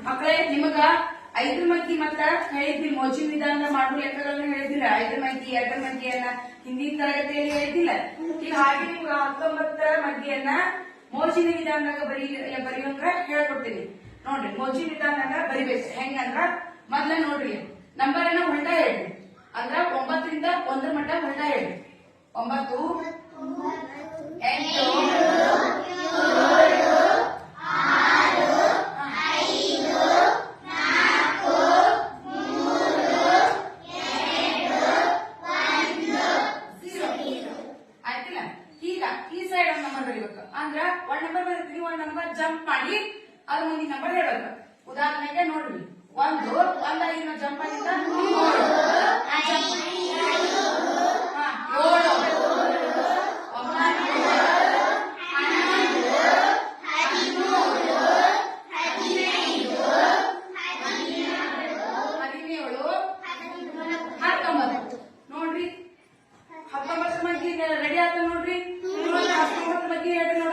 ಮಕ್ಕಳೇ ನಿಮಗ 5 ಮಗ್ಗಿ ಮತ್ತ ಹೇಳಿದ್ವಿ ಮೋಜಿನ ವಿಧಾನ ಮಾಡುವ ಲೆಕ್ಕಗಳನ್ನ ಹೇಳಿದಿಲ್ಲ. 5 ಮಗ್ಗಿ 2 ಮಗ್ಗಿಯನ್ನ ಹಿಂದಿನ ತರಗತಿಯಲ್ಲಿ ಹೇಳಿದ್ದಿಲ್ಲ. ಈಗ ಹಾಗೆ ನಿಮ್ಗ 19 ಮಗ್ಗಿಯನ್ನ ಮೋಜಿನ ವಿಧಾನದಾಗ ಬರೆಯುವಂದ್ರ ಹೇಳ್ಕೊಡ್ತೀನಿ ನೋಡ್ರಿ. ಮೋಜಿನ ವಿಧಾನದಾಗ ಬರಿಬೇಕು ಹೆಂಗಂದ್ರ ಮೊದ್ಲ ನೋಡ್ರಿ ನಂಬರ್ ಅನ್ನ ಉಲ್ಟಾ ಹೇಳ್ರಿ. ಅಂದ್ರ 9 ರಿಂದ 1 ಮಟ್ಟ ಉಲ್ಟಾ ಹೇಳ್ರಿ. 9 8 ಅಂದ್ರ 1 ನಂಬರ್ ಬರೀತೀವಿ. 1 ನಂಬರ್ ಜಂಪ್ ಮಾಡಿ ಅದ್ರ ಮುಂದಿನ ನಂಬರ್ ಹೇಳ್ಬೇಕು. ಉದಾಹರಣೆಗೆ ನೋಡ್ರಿ 1 5 ಜಂಪ್ ಆಗಿದ್ದ 19 ನೋಡ್ರಿ 19 ಮಗ್ಗಿ ರೆಡಿ ಆತ ನೋಡ್ರಿ. 19 ಮಗ್ಗಿ ಹೇಳ್ರಿ.